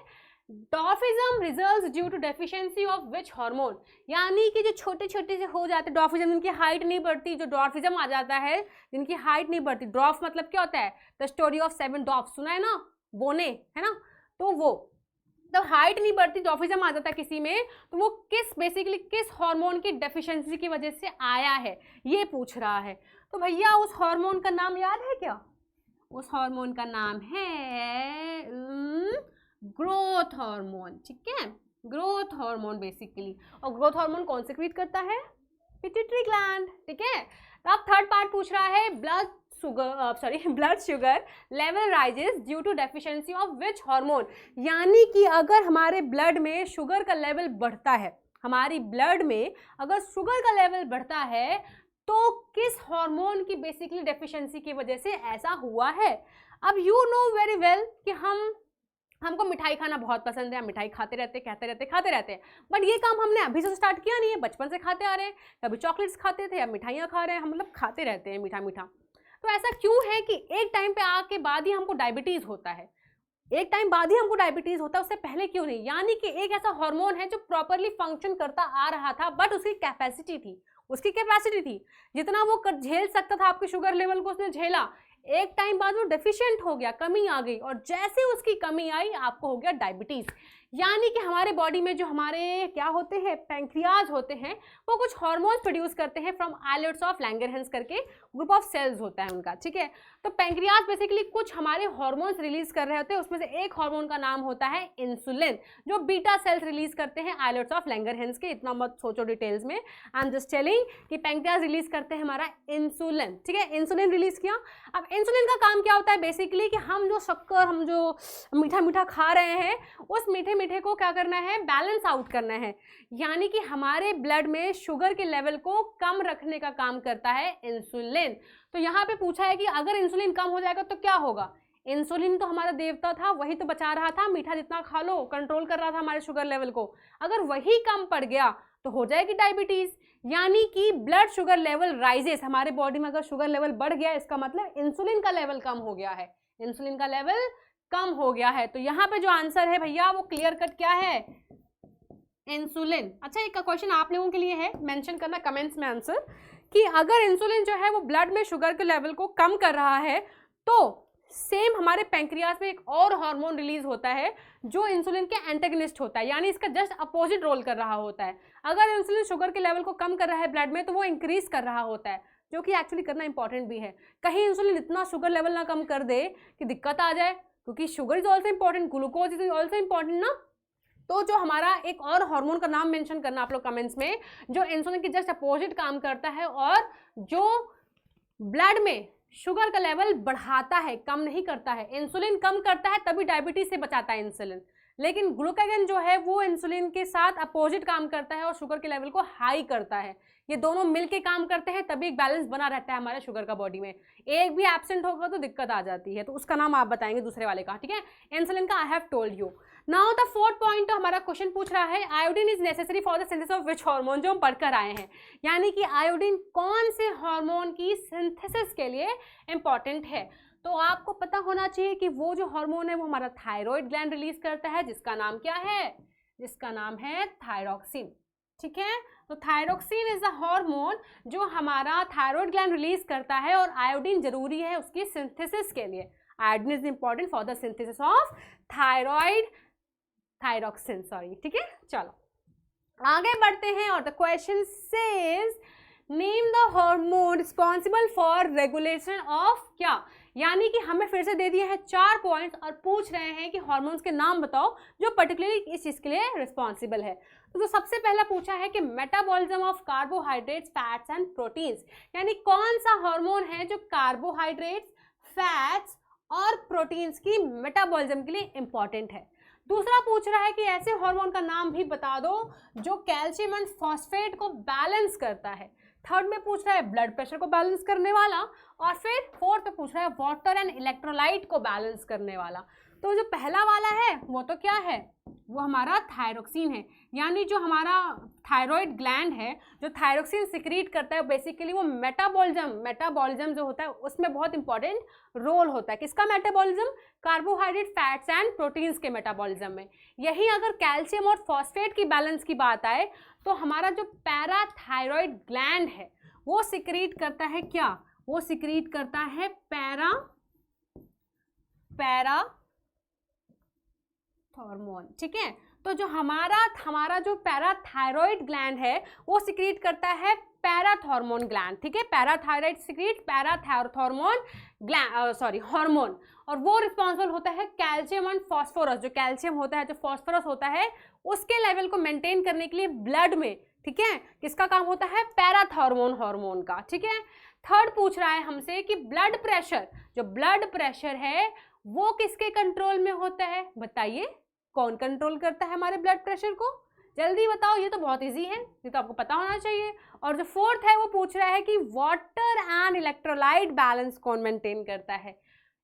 dwarfism results due to deficiency of which hormone. यानी कि जो छोटे छोटे से हो जाते डॉर्फिज्म, जिनकी हाइट नहीं बढ़ती, जो डॉर्फिज्म आ जाता है जिनकी हाइट नहीं बढ़ती। ड्रॉफ मतलब क्या होता है? द स्टोरी ऑफ 7 डॉर्फ, सुना है ना, बोने, है ना, तो वो तो हाइट नहीं बढ़ती, डॉर्फिज्म आ जाता है किसी में, तो वो बेसिकली किस हार्मोन की डेफिशिएंसी की वजह से आया है, ये पूछ रहा है। तो भैया उस हार्मोन का नाम याद है क्या? उस हार्मोन का नाम है ग्रोथ हार्मोन। ठीक है, ग्रोथ हार्मोन बेसिकली। और ग्रोथ हार्मोन कौन सिक्रीट करता है? Pituitary gland. ठीक है, तो अब थर्ड पार्ट पूछ रहा है blood sugar level rises due to deficiency of which hormone. यानी कि अगर हमारे ब्लड में शुगर का लेवल बढ़ता है, हमारी ब्लड में अगर शुगर का लेवल बढ़ता है, तो किस हार्मोन की बेसिकली डेफिशिएंसी की वजह से ऐसा हुआ है? अब यू नो वेरी वेल कि हमको मिठाई खाना बहुत पसंद है, हम मिठाई खाते रहते, खाते रहते, बट ये काम हमने अभी से स्टार्ट किया नहीं है, बचपन से खाते आ रहे हैं। कभी चॉकलेट्स खाते थे, अब मिठाइयाँ खा रहे हैं, हम मतलब खाते रहते हैं मीठा। तो ऐसा क्यों है कि एक टाइम पे आके बाद ही हमको डायबिटीज होता है? एक टाइम बाद ही हमको डायबिटीज होता है, उससे पहले क्यों नहीं? यानी कि एक ऐसा हार्मोन है जो प्रॉपरली फंक्शन करता आ रहा था, बट उसकी कैपेसिटी थी जितना वो झेल सकता था आपके शुगर लेवल को, उसने झेला। एक टाइम बाद वो डेफिशिएंट हो गया, कमी आ गई, और जैसे उसकी कमी आई आपको हो गया डायबिटीज। यानी कि हमारे बॉडी में जो हमारे क्या होते हैं, पैंक्रियाज होते हैं, वो कुछ हार्मोन्स प्रोड्यूस करते हैं फ्रॉम आइलेट्स ऑफ लैंगरहैंस करके ग्रुप ऑफ सेल्स होता है उनका। ठीक है, तो पैंक्रियाज बेसिकली कुछ हमारे हार्मोन्स रिलीज कर रहे होते हैं, उसमें से एक हार्मोन का नाम होता है इंसुलिन, जो बीटा सेल्स रिलीज करते हैं आइलेट्स ऑफ लैंगरहैंस के। इतना मत सोचो डिटेल्स में, आई एम जस्ट टेलिंग कि पैंक्रियाज रिलीज करते हैं हमारा इंसुलिन। ठीक है, इंसुलिन रिलीज किया। अब इंसुलिन का काम क्या होता है बेसिकली कि हम जो मीठा खा रहे हैं, उस मीठे को क्या करना है? बैलेंस आउट करना है। यानी कि हमारे ब्लड में शुगर के लेवल को कम रखने का काम करता है इंसुलिन। तो यहाँ पे पूछा है कि अगर इंसुलिन कम हो जाएगा तो क्या होगा? इंसुलिन तो हमारा देवता था, वही तो बचा रहा था, मीठा जितना खा लो कंट्रोल कर रहा था हमारे शुगर लेवल को। अगर वही कम पड़ गया तो हो जाएगी डायबिटीज। यानी कि ब्लड शुगर लेवल राइजेस, हमारे बॉडी में अगर शुगर लेवल बढ़ गया इसका मतलब इंसुलिन का लेवल कम हो गया है, इंसुलिन का लेवल कम हो गया है। तो यहाँ पे जो आंसर है भैया वो क्लियर कट क्या है, इंसुलिन। अच्छा एक क्वेश्चन आप लोगों के लिए है, मेंशन करना कमेंट्स में आंसर, कि अगर इंसुलिन जो है वो ब्लड में शुगर के लेवल को कम कर रहा है तो सेम हमारे पैंक्रियाज में एक और हार्मोन रिलीज होता है जो इंसुलिन के एंटेगनिस्ट होता है, यानी इसका जस्ट अपोजिट रोल कर रहा होता है। अगर इंसुलिन शुगर के लेवल को कम कर रहा है ब्लड में तो वो इंक्रीज कर रहा होता है, जो कि एक्चुअली करना इंपॉर्टेंट भी है। कहीं इंसुलिन इतना शुगर लेवल ना कम कर दे कि दिक्कत आ जाए, क्योंकि sugar is also important, glucose is also important ना। तो जो हमारा एक और हार्मोन का नाम मेंशन करना आप लोग कमेंट्स में, जो इंसुलिन की जस्ट अपोजिट काम करता है और जो ब्लड में शुगर का लेवल बढ़ाता है, कम नहीं करता है। इंसुलिन कम करता है तभी डायबिटीज से बचाता है इंसुलिन, लेकिन ग्लूकागन जो है वो इंसुलिन के साथ अपोजिट काम करता है और शुगर के लेवल को हाई करता है। ये दोनों मिलके काम करते हैं तभी एक बैलेंस बना रहता है हमारे शुगर का बॉडी में। एक भी एब्सेंट होगा तो दिक्कत आ जाती है, तो उसका नाम आप बताएंगे दूसरे वाले का, ठीक है। इंसुलिन का I have told you. Now the fourth point, तो हमारा क्वेश्चन पूछ रहा है iodine is necessary for the synthesis of which hormone, जो हम पढ़कर आए हैं, यानी कि आयोडीन कौन से हार्मोन की सिंथेसिस के लिए इंपॉर्टेंट है। तो आपको पता होना चाहिए कि वो जो हार्मोन है वो हमारा थायराइड ग्लैंड रिलीज करता है, जिसका नाम क्या है, जिसका नाम है थायरॉक्सिन, ठीक है। तो थायरॉक्सिन इज अ हार्मोन जो हमारा थायराइड ग्लैंड रिलीज करता है और आयोडीन जरूरी है उसकी सिंथेसिस के लिए। Iodine is important for the synthesis of thyroxine, sorry, ठीक है। चलो आगे बढ़ते हैं और the question says name the hormone responsible for regulation of क्या, यानी कि हमें फिर से दे दिए हैं 4 पॉइंट्स और पूछ रहे हैं कि हार्मोन्स के नाम बताओ जो पर्टिकुलरली इस चीज के लिए रिस्पॉन्सिबल है। तो सबसे पहला पूछा है कि metabolism of carbohydrates, fats and proteins, यानी कौन सा हार्मोन है जो कार्बोहाइड्रेट्स, फैट्स और प्रोटीन्स की मेटाबॉलिज्म के लिए इंपॉर्टेंट है। दूसरा पूछ रहा है कि ऐसे हार्मोन का नाम भी बता दो जो कैल्शियम एंड फॉस्फेट को बैलेंस करता है। थर्ड में पूछ रहा है ब्लड प्रेशर को बैलेंस करने वाला, और फिर फोर्थ में पूछ रहा है वाटर एंड इलेक्ट्रोलाइट को बैलेंस करने वाला। तो जो पहला वाला है वो तो क्या है, वो हमारा थायरॉक्सिन है, यानी जो हमारा थायराइड ग्लैंड है जो थायरॉक्सिन सिक्रीट करता है, बेसिकली वो मेटाबॉलिज्म जो होता है उसमें बहुत इंपॉर्टेंट रोल होता है। किसका metabolism, carbohydrate, fats and proteins के मेटाबॉलिज्म में। यही अगर कैल्शियम और फॉस्फेट की बैलेंस की बात आए तो हमारा जो पैराथायरॉइड ग्लैंड है वो सिक्रीट करता है क्या, वो सिक्रीट करता है हार्मोन, ठीक है। तो जो हमारा जो पैराथायरॉइड ग्लैंड है वो सिक्रीट करता है पैराथॉर्मोन ग्लैंड, ठीक है। पैराथायरॉइड सिक्रीट हार्मोन, और वो रिस्पॉन्सिबल होता है कैल्शियम एंड फॉस्फोरस, जो कैल्शियम होता है, जो फॉस्फोरस होता है, उसके लेवल को मेंटेन करने के लिए ब्लड में, ठीक है, किसका काम होता है, पैराथॉर्मोन हार्मोन का, ठीक है। थर्ड पूछ रहा है हमसे कि ब्लड प्रेशर, जो ब्लड प्रेशर है वो किसके कंट्रोल में होता है, बताइए कौन कंट्रोल करता है हमारे ब्लड प्रेशर को, जल्दी बताओ, ये तो बहुत इजी है, ये तो आपको पता होना चाहिए। और जो फोर्थ है वो पूछ रहा है कि वाटर एंड इलेक्ट्रोलाइट बैलेंस कौन मेंटेन करता है।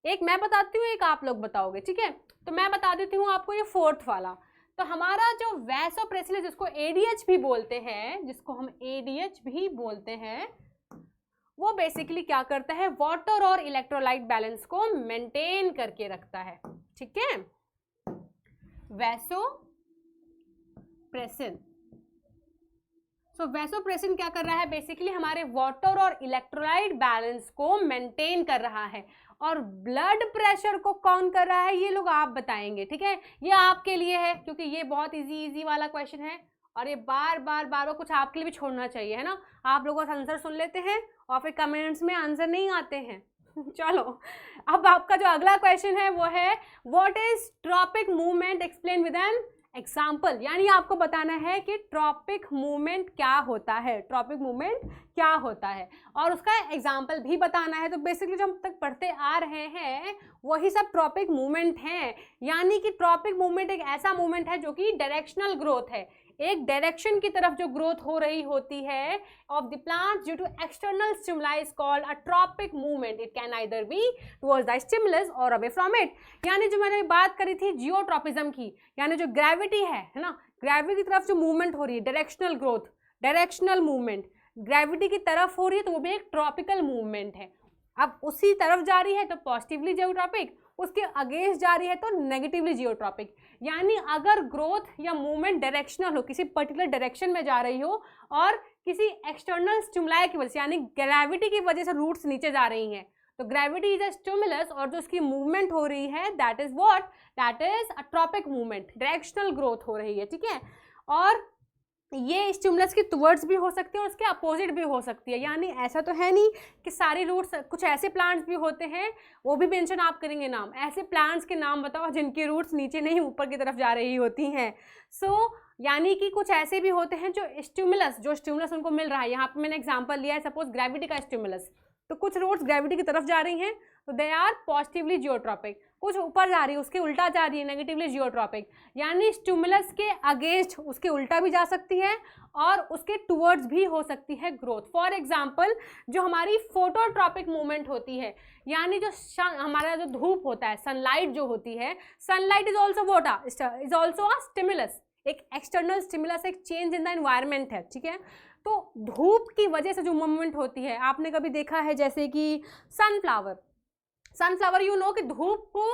एक मैं बताती हूँ, एक आप लोग बताओगे, ठीक है। तो मैं बता देती हूँ आपको ये फोर्थ वाला। तो हमारा जो वैसोप्रेसिन है, जिसको एडीएच भी बोलते हैं, जिसको हम एडीएच भी बोलते हैं, वो बेसिकली क्या करता है, वाटर और इलेक्ट्रोलाइट बैलेंस को मेंटेन करके रखता है, ठीक है। वैसोप्रेसिन, सो वैसोप्रेसिन क्या कर रहा है, बेसिकली हमारे वाटर और इलेक्ट्रोलाइट बैलेंस को मेंटेन कर रहा है। और ब्लड प्रेशर को कौन कर रहा है, ये लोग आप बताएंगे, ठीक है। ये आपके लिए है क्योंकि ये बहुत इजी वाला क्वेश्चन है, और ये बार बार कुछ आपके लिए भी छोड़ना चाहिए, है ना। आप लोगों का आंसर सुन लेते हैं और फिर कमेंट्स में आंसर नहीं आते हैं। चलो अब आपका जो अगला क्वेश्चन है वो है what is tropic movement, explain with an example, यानी आपको बताना है कि ट्रॉपिक मूवमेंट क्या होता है, ट्रॉपिक मूवमेंट क्या होता है, और उसका एग्जाम्पल भी बताना है। तो बेसिकली जो हम तक पढ़ते आ रहे हैं वही सब ट्रॉपिक मूवमेंट हैं, यानी कि ट्रॉपिक मूवमेंट एक ऐसा मूवमेंट है जो कि डायरेक्शनल ग्रोथ है, एक डायरेक्शन की तरफ जो ग्रोथ हो रही होती है of the plant due to external stimuli is called a tropic movement. It can either be towards the stimulus or away from it. यानी जो मैंने बात करी थी जियोट्रॉपिज्म की, यानी जो ग्रेविटी है ना, ग्रेविटी की तरफ जो मूवमेंट हो रही है, directional growth, directional movement, gravity की तरफ हो रही है तो वो भी एक ट्रॉपिकल मूवमेंट है। अब उसी तरफ जा रही है तो पॉजिटिवली जियोट्रॉपिक, उसके अगेंस्ट जा रही है तो नेगेटिवली जियोट्रॉपिक। यानी अगर ग्रोथ या मूवमेंट डायरेक्शनल हो, किसी पर्टिकुलर डायरेक्शन में जा रही हो और किसी एक्सटर्नल स्टिमुलाई की वजह से, यानी ग्रेविटी की वजह से रूट्स नीचे जा रही हैं, तो ग्रेविटी इज अ स्टिमुलस और जो उसकी मूवमेंट हो रही है that is what, that is a tropic movement, directional growth हो रही है, ठीक है। और ये स्टिमुलस की टुवर्ड्स भी हो सकती है और उसके अपोजिट भी हो सकती है। यानी ऐसा तो है नहीं कि सारी रूट्स, कुछ ऐसे प्लांट्स भी होते हैं, वो भी मेंशन आप करेंगे नाम, ऐसे प्लांट्स के नाम बताओ जिनकी रूट्स नीचे नहीं ऊपर की तरफ जा रही होती हैं। यानी कि कुछ ऐसे भी होते हैं जो स्टिमुलस उनको मिल रहा है। यहाँ पे मैंने एग्जांपल लिया है, सपोज ग्रेविटी का स्टिमुलस, तो कुछ रूट्स ग्रेविटी की तरफ जा रही हैं तो दे आर पॉजिटिवली जियोट्रॉपिक, कुछ ऊपर जा रही है उसके उल्टा जा रही है नेगेटिवली जियोट्रॉपिक। यानी स्टिमुलस के अगेंस्ट उसके उल्टा भी जा सकती है और उसके टुवर्ड्स भी हो सकती है ग्रोथ। फॉर एग्जाम्पल जो हमारी फोटोट्रॉपिक मूवमेंट होती है, यानी जो हमारा जो धूप होता है, सनलाइट जो होती है, सनलाइट इज ऑल्सो वोटा इज ऑल्सो अ स्टिमुलस, एक एक्सटर्नल स्टिमुलस, एक चेंज इन द एनवायरमेंट है, ठीक है। तो धूप की वजह से जो मूवमेंट होती है, आपने कभी देखा है जैसे कि सनफ्लावर यू नो कि धूप को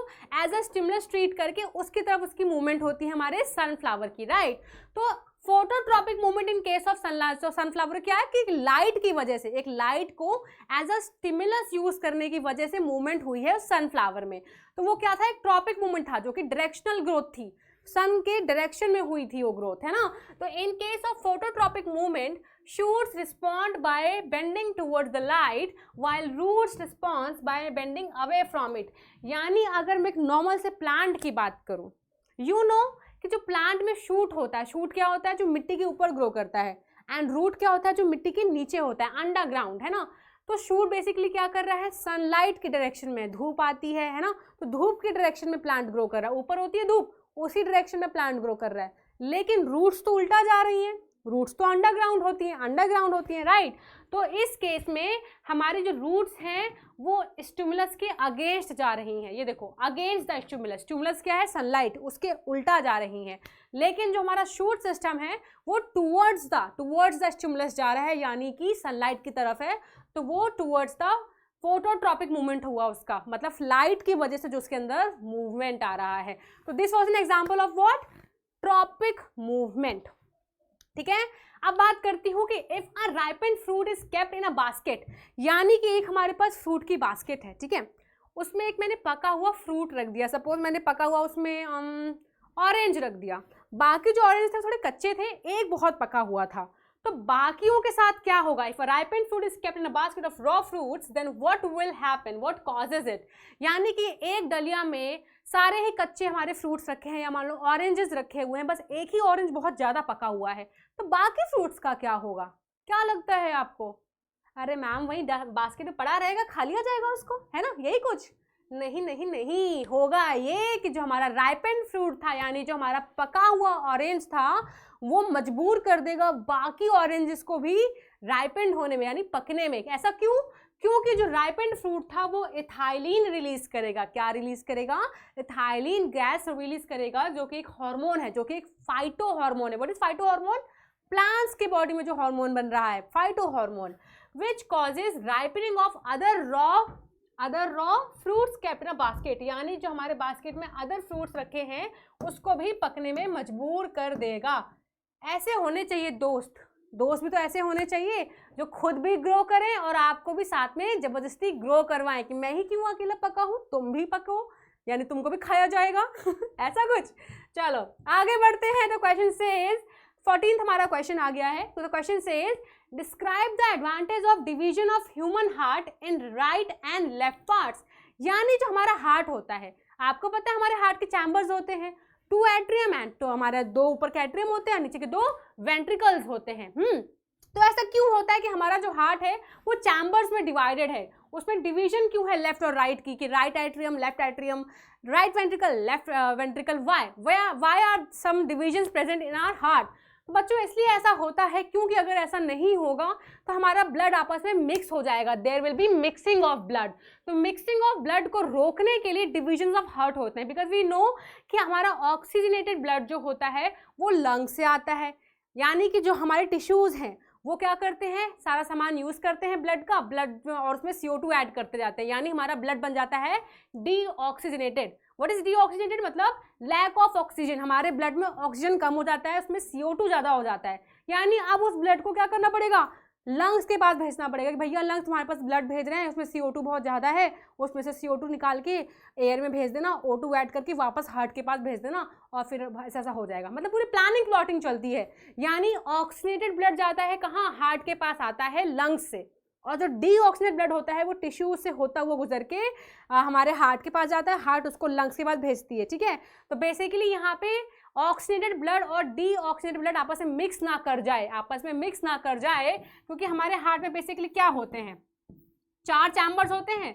एज अ स्टिमुलस ट्रीट करके उसकी तरफ उसकी मूवमेंट होती है हमारे सनफ्लावर की, राइट। तो phototropic movement in case of sunlight, तो सनफ्लावर क्या है कि लाइट की वजह से, एक लाइट को एज अ स्टिमुलस यूज करने की वजह से मूवमेंट हुई है सनफ्लावर में। तो वो क्या था, एक ट्रॉपिक मूवमेंट था जो कि डायरेक्शनल ग्रोथ थी, सन के डायरेक्शन में हुई थी वो ग्रोथ, है ना। तो in case of phototropic movement, shoots respond by bending towards the light while roots responds by bending away from it। यानी अगर मैं एक नॉर्मल से प्लांट की बात करूं, यू नो कि जो प्लांट में शूट होता है, शूट क्या होता है, जो मिट्टी के ऊपर ग्रो करता है, एंड रूट क्या होता है, जो मिट्टी के नीचे होता है, अंडरग्राउंड, है ना। तो शूट बेसिकली क्या कर रहा है, सनलाइट की डायरेक्शन में, धूप आती है ना, तो धूप की डायरेक्शन में प्लांट ग्रो कर रहा है, ऊपर होती है धूप, उसी डायरेक्शन में प्लांट ग्रो कर रहा है। लेकिन रूट्स तो उल्टा जा रही हैं, रूट्स तो अंडरग्राउंड होती हैं, राइट। तो इस केस में हमारी जो रूट्स हैं वो स्टिमुलस के अगेंस्ट जा रही हैं, ये देखो अगेंस्ट द स्टिमुलस, स्टिमुलस क्या है, सनलाइट, उसके उल्टा जा रही हैं। लेकिन जो हमारा शूट सिस्टम है वो टुवर्ड्स द स्टिमुलस जा रहा है, यानी कि सनलाइट की तरफ है, तो वो टुवर्ड्स द फोटोट्रॉपिक मूवमेंट हुआ उसका, मतलब लाइट की वजह से जो उसके अंदर मूवमेंट आ रहा है। तो this was an example of what, tropic movement, ठीक है। अब बात करती हूँ कि if a ripened fruit is kept in a basket, यानी कि एक हमारे पास फ्रूट की बास्केट है, ठीक है, उसमें एक मैंने पका हुआ फ्रूट रख दिया, सपोज मैंने पका हुआ उसमें ऑरेंज रख दिया, बाकी जो ऑरेंज थे थोड़े कच्चे थे, एक बहुत पका हुआ था, तो बाकियों के साथ क्या होगा, if a ripened fruit is kept in a basket of raw fruits then what will happen, what causes it. यानी कि एक डलिया में सारे ही कच्चे हमारे फ्रूट्स रखे हैं, या मान लो ऑरेंजेस रखे हुए हैं, बस एक ही ऑरेंज बहुत ज़्यादा पका हुआ है, तो बाकी फ्रूट्स का क्या होगा, क्या लगता है आपको? अरे मैम वही बास्केट में पड़ा रहेगा, खा लिया जाएगा उसको, है ना, यही कुछ नहीं होगा ये कि जो हमारा राइपेंड फ्रूट था, यानी जो हमारा पका हुआ ऑरेंज था, वो मजबूर कर देगा बाकी ऑरेंजेस को भी राइपेंड होने में, यानी पकने में। ऐसा क्यों? क्योंकि जो राइपेंड फ्रूट था वो इथाइलिन रिलीज करेगा। क्या रिलीज करेगा? इथाइलिन गैस रिलीज करेगा, जो कि एक हार्मोन है, जो कि एक फाइटो हार्मोन है। What is phyto hormone? Plants के बॉडी में जो हार्मोन बन रहा है, phyto hormone, which causes ripening of other raw fruits kept in a basket, यानी जो हमारे बास्केट में अदर फ्रूट्स रखे हैं उसको भी पकने में मजबूर कर देगा। ऐसे होने चाहिए दोस्त भी तो ऐसे होने चाहिए जो खुद भी ग्रो करें और आपको भी साथ में जबरदस्ती ग्रो करवाएं कि मैं ही क्यों अकेला पका हूँ, तुम भी पको, यानी तुमको भी खाया जाएगा ऐसा कुछ। चलो आगे बढ़ते हैं। तो क्वेश्चन सेज 14th हमारा क्वेश्चन आ गया है। तो the question says describe the advantage of division of human heart in right and left parts. यानी जो हमारा हार्ट होता है, आपको पता है हमारे हार्ट के चैम्बर्स होते हैं, 2 एट्रियम एंड, तो हमारे 2 ऊपर के एट्रियम होते हैं, नीचे के 2 वेंट्रिकल्स होते हैं। तो ऐसा क्यों होता है कि हमारा जो हार्ट है वो चैम्बर्स में डिवाइडेड है? उसमें डिवीजन क्यों है लेफ्ट और राइट की, कि right atrium, left atrium, right ventricle, left ventricle? Why are some divisions present in our heart? तो बच्चों इसलिए ऐसा होता है क्योंकि अगर ऐसा नहीं होगा तो हमारा ब्लड आपस में मिक्स हो जाएगा, there will be mixing of blood. तो मिक्सिंग ऑफ ब्लड को रोकने के लिए डिविजन ऑफ हार्ट होते हैं, बिकॉज वी नो कि हमारा ऑक्सीजनेटेड ब्लड जो होता है वो लंग से आता है, यानी कि जो हमारे टिश्यूज़ हैं वो क्या करते हैं, सारा सामान यूज़ करते हैं ब्लड का, ब्लड और उसमें CO2 ऐड करते जाते हैं, यानी हमारा ब्लड बन जाता है डीऑक्सीजनेटेड। व्हाट इज डीऑक्सीजनेटेड, मतलब लैक ऑफ ऑक्सीजन, हमारे ब्लड में ऑक्सीजन कम हो जाता है, उसमें CO2 ज़्यादा हो जाता है, यानी अब उस ब्लड को क्या करना पड़ेगा, लंग्स के पास भेजना पड़ेगा कि भैया लंग्स तुम्हारे पास ब्लड भेज रहे हैं, उसमें CO2 बहुत ज़्यादा है, उसमें से CO2 निकाल के एयर में भेज देना, O2 ऐड करके वापस हार्ट के पास भेज देना, और फिर ऐसा हो जाएगा। मतलब पूरी प्लानिंग प्लॉटिंग चलती है, यानी ऑक्सीजनेटेड ब्लड जाता है कहाँ, हार्ट के पास आता है लंग्स से, और जो डीऑक्सीजनेटेड ब्लड होता है वो टिश्यू से होता हुआ गुजर के हमारे हार्ट के पास जाता है, हार्ट उसको लंग्स के पास भेजती है, ठीक है। तो बेसिकली यहाँ पे ऑक्सीजनेटेड ब्लड और डीऑक्सीजनेटेड ब्लड आपस में मिक्स ना कर जाए, आपस में मिक्स ना कर जाए, क्योंकि हमारे हार्ट में बेसिकली क्या होते हैं, 4 चैम्बर्स होते हैं,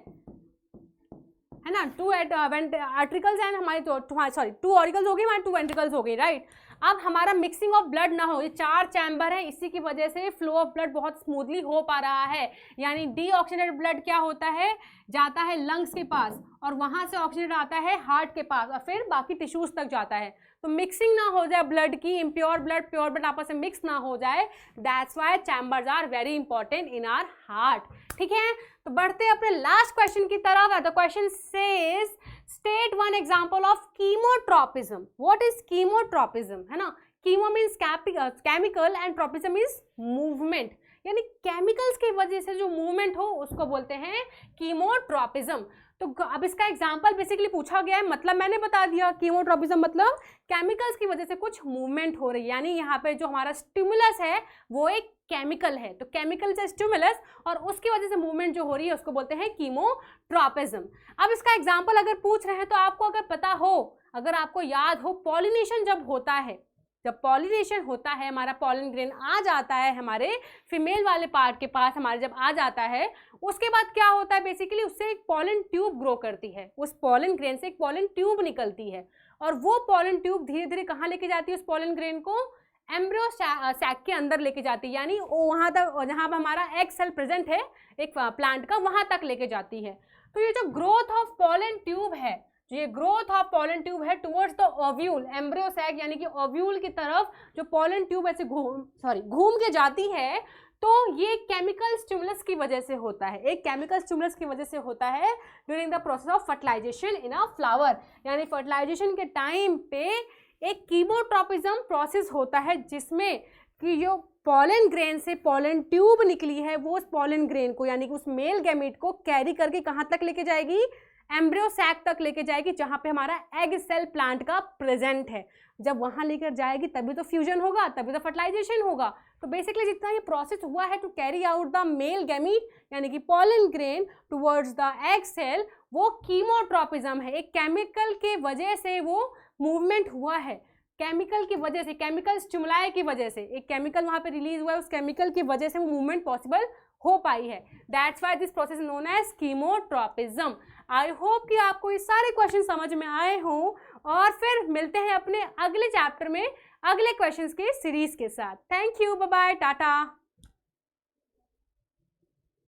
है ना, 2 आर्टिकल्स एंड हमारे 2 ऑरिकल्स हो गई, हमारे 2 वेंट्रिकल्स हो गई, राइट। अब हमारा मिक्सिंग ऑफ ब्लड ना हो, ये 4 चैम्बर है, इसी की वजह से फ्लो ऑफ ब्लड बहुत स्मूथली हो पा रहा है, यानी डीऑक्सीजनेटेड ब्लड क्या होता है, जाता है लंग्स के पास, और वहां से ऑक्सीजन आता है हार्ट के पास, और फिर बाकी टिश्यूज तक जाता है। तो मिक्सिंग ना हो जाए ब्लड की, इम्प्योर ब्लड प्योर ब्लड आपस में मिक्स ना हो जाए, that's why chambers are very important in our heart, ठीक है। तो बढ़ते अपने लास्ट क्वेश्चन की तरफ। The question says state one example of chemotropism. What is chemotropism, है ना, chemo means chemical and tropism is movement, यानी केमिकल्स की वजह से जो मूवमेंट हो उसको बोलते हैं कीमोट्रोपिज्म। तो अब इसका एग्जांपल बेसिकली पूछा गया है, मतलब मैंने बता दिया, कीमोट्रोपिज्म मतलब केमिकल्स की वजह से कुछ मूवमेंट हो रही है, यानी यहाँ पे जो हमारा स्टिमुलस है वो एक केमिकल है, तो केमिकल से स्टिमुलस और उसकी वजह से मूवमेंट जो हो रही है उसको बोलते हैं कीमोट्रोपिज्म। अब इसका एग्जांपल अगर पूछ रहे हैं तो आपको अगर पता हो, अगर आपको याद हो, पॉलिनेशन जब होता है, जब पॉलिनेशन होता है, हमारा पॉलन ग्रेन आ जाता है हमारे फीमेल वाले पार्ट के पास, हमारे जब आ जाता है, उसके बाद क्या होता है, बेसिकली उससे एक पॉलन ट्यूब ग्रो करती है, उस पॉलन ग्रेन से एक पॉलन ट्यूब निकलती है, और वो पॉलन ट्यूब धीरे धीरे कहाँ लेके जाती है, उस पॉलन ग्रेन को एम्ब्रियो सैक के अंदर लेके जाती है, यानी वहाँ तक जहाँ पर हमारा एग सेल प्रेजेंट है एक प्लांट का, वहाँ तक लेके जाती है। तो ये जो ग्रोथ ऑफ पॉलन ट्यूब है, ये ग्रोथ ऑफ पॉलन ट्यूब है towards the ovule, embryo sac यानी कि ओव्यूल की तरफ जो पॉलन ट्यूब ऐसे घूम के जाती है, तो ये केमिकल स्टिमुलस की वजह से होता है, एक केमिकल स्टिमुलस की वजह से होता है during the process of fertilisation in a flower, यानी फर्टिलाइजेशन के टाइम पे एक कीमोट्रोपिज्म प्रोसेस होता है, जिसमें कि जो पॉलन ग्रेन से पॉलन ट्यूब निकली है वो उस पॉलन ग्रेन को, यानी कि उस मेल गैमीट को कैरी करके कहाँ तक लेके जाएगी, एम्ब्रियो सैक तक लेके जाएगी, जहाँ पे हमारा एग सेल प्लांट का प्रेजेंट है। जब वहाँ लेकर जाएगी तभी तो फ्यूजन होगा, तभी तो फर्टिलाइजेशन होगा। तो बेसिकली जितना ये प्रोसेस हुआ है to carry out the male gamete यानी कि pollen grain towards the egg cell, वो कीमोट्रोपिज्म है, एक केमिकल के वजह से वो मूवमेंट हुआ है, केमिकल की वजह से, केमिकल स्टिमुलाई की वजह से, एक केमिकल वहाँ पे रिलीज हुआ है, उस केमिकल की वजह से वो मूवमेंट पॉसिबल हो पाई है। That's why this process known as chemotropism. I hope कि आपको ये सारे क्वेश्चन समझ में आए हों, और फिर मिलते हैं अपने अगले चैप्टर में अगले क्वेश्चंस के सीरीज के साथ। Thank you, bye bye, Tata.